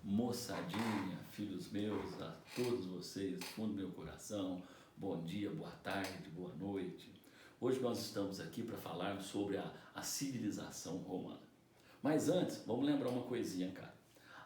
Moçadinha, filhos meus, a todos vocês, do fundo do meu coração, bom dia, boa tarde, boa noite. Hoje nós estamos aqui para falar sobre a civilização romana. Mas antes, vamos lembrar uma coisinha, cara.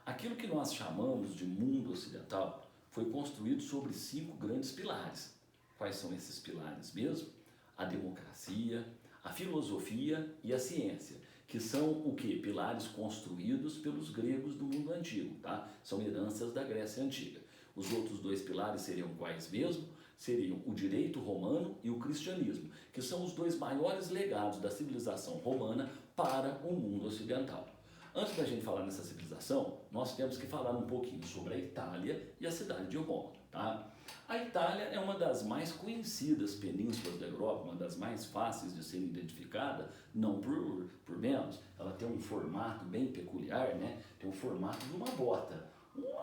Aquilo que nós chamamos de mundo ocidental foi construído sobre 5 grandes pilares. Quais são esses pilares mesmo? A democracia, a filosofia e a ciência, que são o quê? Pilares construídos pelos gregos do mundo antigo, tá? São heranças da Grécia Antiga. Os outros 2 pilares seriam quais mesmo? Seriam o direito romano e o cristianismo, que são os 2 maiores legados da civilização romana para o mundo ocidental. Antes da gente falar nessa civilização, nós temos que falar um pouquinho sobre a Itália e a cidade de Roma, tá? A Itália é uma das mais conhecidas penínsulas da Europa, uma das mais fáceis de ser identificada, não por menos. Ela tem um formato bem peculiar, né? Tem um formato de uma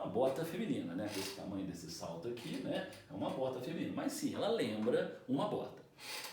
bota feminina, né? Com esse tamanho desse salto aqui, né? É uma bota feminina, mas sim, ela lembra uma bota.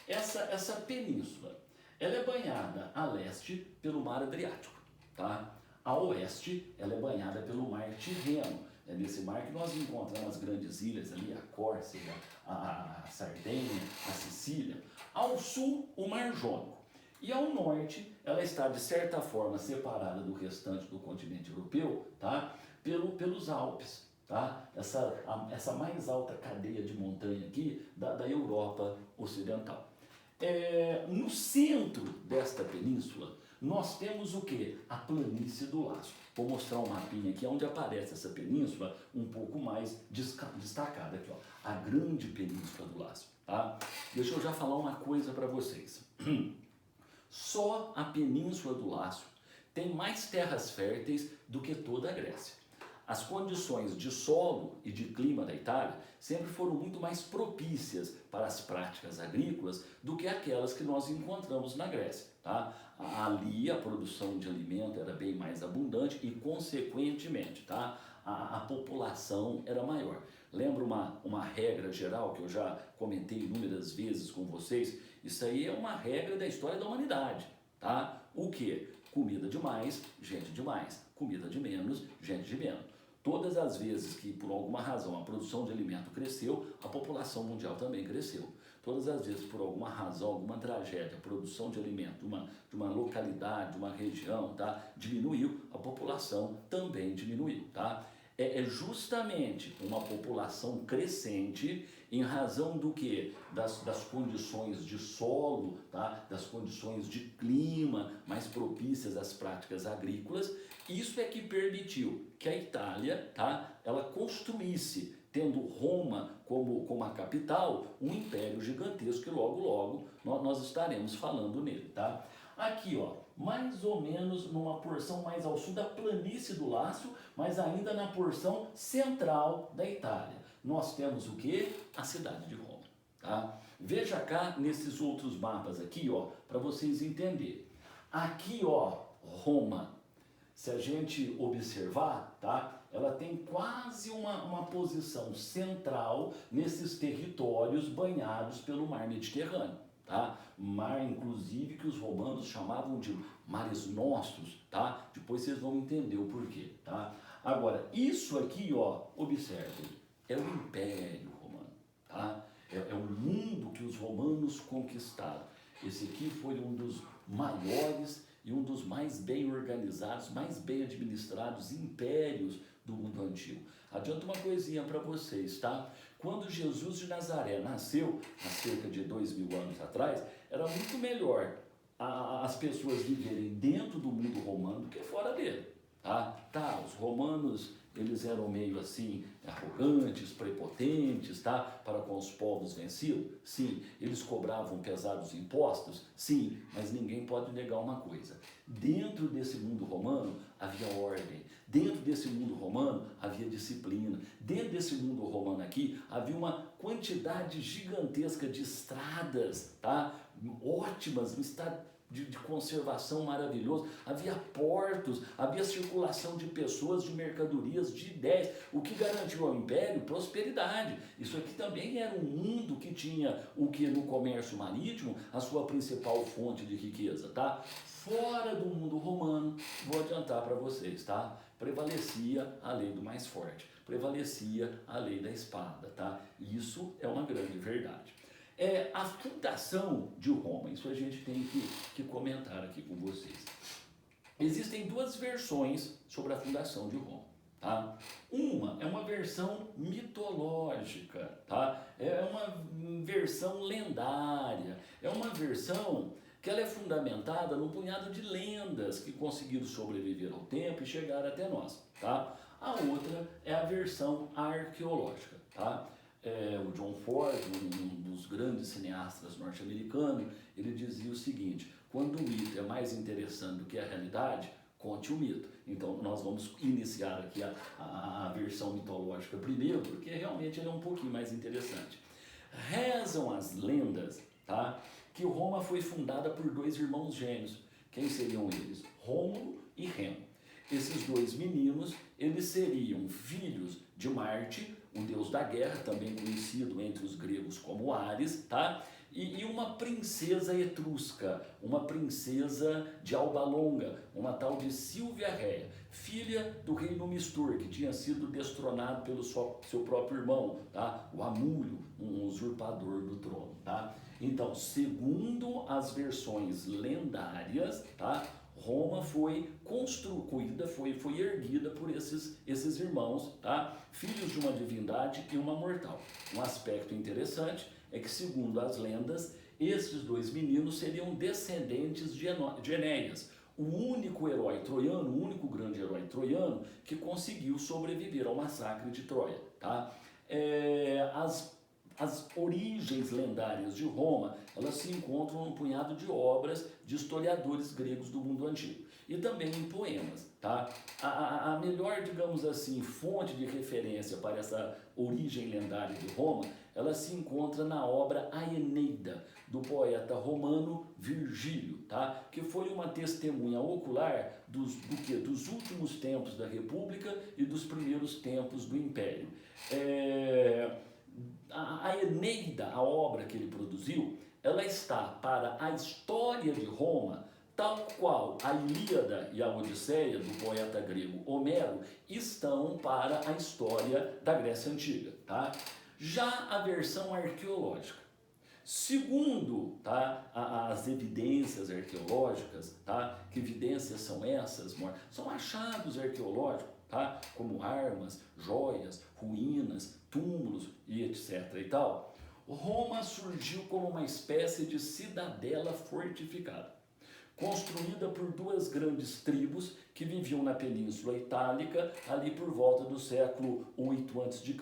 Essa península, ela é banhada a leste pelo Mar Adriático, tá? A oeste, ela é banhada pelo Mar Tirreno. É nesse mar que nós encontramos as grandes ilhas ali, a Córcega, a Sardenha, a Sicília. Ao sul, o Mar Jônico. E ao norte, ela está de certa forma separada do restante do continente europeu, tá? Pelos Alpes, tá? Essa mais alta cadeia de montanha aqui da Europa Ocidental. No centro desta península, nós temos o que? A planície do Lácio. Vou mostrar um mapinha aqui onde aparece essa península um pouco mais destacada aqui, ó. A grande península do Lácio, tá? Deixa eu já falar uma coisa para vocês. Só a península do Lácio tem mais terras férteis do que toda a Grécia. As condições de solo e de clima da Itália sempre foram muito mais propícias para as práticas agrícolas do que aquelas que nós encontramos na Grécia, tá? Ali a produção de alimento era bem mais abundante e, consequentemente, tá? A população era maior. Lembra uma regra geral que eu já comentei inúmeras vezes com vocês? Isso aí é uma regra da história da humanidade, tá? O quê? Comida de mais, gente de mais. Comida de menos, gente de menos. Todas as vezes que, por alguma razão, a produção de alimento cresceu, a população mundial também cresceu. Todas as vezes, por alguma razão, alguma tragédia, a produção de alimento de uma localidade, de uma região, tá, diminuiu, a população também diminuiu, tá? É justamente uma população crescente em razão do que? Das condições de solo, tá? Das condições de clima mais propícias às práticas agrícolas. Isso é que permitiu que a Itália, tá? Ela construísse, tendo Roma como a capital, um império gigantesco que logo nós estaremos falando nele, tá? Aqui, ó, mais ou menos numa porção mais ao sul da planície do Lácio, mas ainda na porção central da Itália. Nós temos o que? A cidade de Roma, tá? Veja cá nesses outros mapas aqui, ó, para vocês entenderem. Aqui, ó, Roma, se a gente observar, tá? Ela tem quase uma posição central nesses territórios banhados pelo mar Mediterrâneo, tá? Mar, inclusive, que os romanos chamavam de mares nostros, tá? Depois vocês vão entender o porquê, tá? Agora, isso aqui, ó, observem, é o Império Romano, tá? É o mundo que os romanos conquistaram. Esse aqui foi um dos maiores e um dos mais bem organizados, mais bem administrados impérios do mundo antigo. Adianta uma coisinha para vocês, tá? Quando Jesus de Nazaré nasceu, há cerca de 2000 anos atrás, era muito melhor as pessoas viverem dentro do mundo romano do que fora dele, tá? Tá, os romanos, eles eram meio assim, arrogantes, prepotentes, tá? Para com os povos vencidos? Sim. Eles cobravam pesados impostos? Sim. Mas ninguém pode negar uma coisa. Dentro desse mundo romano havia ordem. Dentro desse mundo romano havia disciplina. Dentro desse mundo romano aqui havia uma quantidade gigantesca de estradas, tá? Ótimas, de conservação maravilhoso, havia portos, havia circulação de pessoas, de mercadorias, de ideias, o que garantiu ao Império prosperidade. Isso aqui também era um mundo que tinha o que no comércio marítimo, a sua principal fonte de riqueza, tá? Fora do mundo romano, vou adiantar para vocês, tá? Prevalecia a lei do mais forte, prevalecia a lei da espada, tá? Isso é uma grande verdade. A fundação de Roma, isso a gente tem que comentar aqui com vocês. Existem duas versões sobre a fundação de Roma, tá? Uma é uma versão mitológica, tá? É uma versão lendária, é uma versão que ela é fundamentada num punhado de lendas que conseguiram sobreviver ao tempo e chegar até nós, tá? A outra é a versão arqueológica, tá? O John Ford, um dos grandes cineastas norte-americanos, ele dizia o seguinte: quando o mito é mais interessante do que a realidade, conte o mito. Então nós vamos iniciar aqui a versão mitológica primeiro, porque realmente ele é um pouquinho mais interessante. Rezam as lendas, tá, que Roma foi fundada por dois irmãos gêmeos. Quem seriam eles? Rômulo e Remo. Esses dois meninos, eles seriam filhos de Marte, o deus da guerra, também conhecido entre os gregos como Ares, tá? E uma princesa etrusca, uma princesa de Alba Longa, uma tal de Silvia Réia, filha do rei Numistor, que tinha sido destronado pelo seu próprio irmão, tá? O Amulho, um usurpador do trono, tá? Então, segundo as versões lendárias, tá? Roma foi construída, foi erguida por esses irmãos, tá? Filhos de uma divindade e uma mortal. Um aspecto interessante é que, segundo as lendas, esses dois meninos seriam descendentes de Enéas, o único herói troiano, o único grande herói troiano que conseguiu sobreviver ao massacre de Troia, tá? As origens lendárias de Roma, elas se encontram num punhado de obras de historiadores gregos do mundo antigo e também em poemas, tá? A melhor, digamos assim, fonte de referência para essa origem lendária de Roma, ela se encontra na obra A Eneida, do poeta romano Virgílio, tá? Que foi uma testemunha ocular dos últimos tempos da República e dos primeiros tempos do Império. A Eneida, a obra que ele produziu, ela está para a história de Roma, tal qual a Ilíada e a Odisseia, do poeta grego Homero, estão para a história da Grécia Antiga, tá? Já a versão arqueológica, segundo, tá, as evidências arqueológicas, tá? Que evidências são essas? São achados arqueológicos, tá? Como armas, joias, ruínas, túmulos e etc. e tal. Roma surgiu como uma espécie de cidadela fortificada, construída por duas grandes tribos que viviam na Península Itálica ali por volta do século 8 a.C.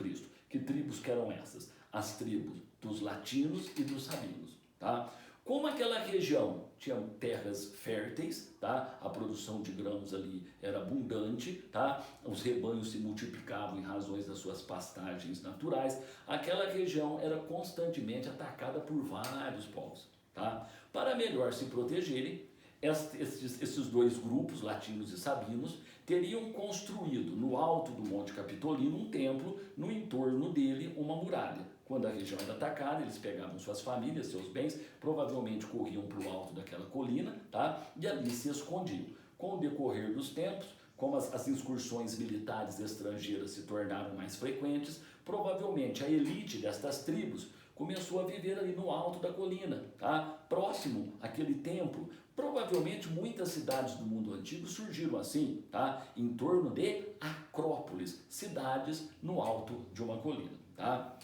Que tribos que eram essas? As tribos dos latinos e dos sabinos, tá? Como aquela região tinha terras férteis, tá? A produção de grãos ali era abundante, tá? Os rebanhos se multiplicavam em razões das suas pastagens naturais. Aquela região era constantemente atacada por vários povos, tá? Para melhor se protegerem, esses dois grupos, latinos e sabinos, teriam construído no alto do Monte Capitolino um templo, no entorno dele uma muralha. Quando a região era atacada, eles pegavam suas famílias, seus bens, provavelmente corriam para o alto daquela colina, tá? E ali se escondiam. Com o decorrer dos tempos, como as incursões militares estrangeiras se tornaram mais frequentes, provavelmente a elite destas tribos começou a viver ali no alto da colina, tá? Próximo àquele templo. Provavelmente muitas cidades do mundo antigo surgiram assim, tá? Em torno de acrópolis, cidades no alto de uma colina, tá?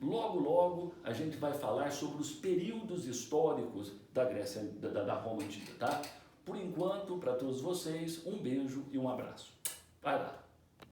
Logo a gente vai falar sobre os períodos históricos da Grécia, da Roma Antiga, tá? Por enquanto, para todos vocês, um beijo e um abraço. Vai lá!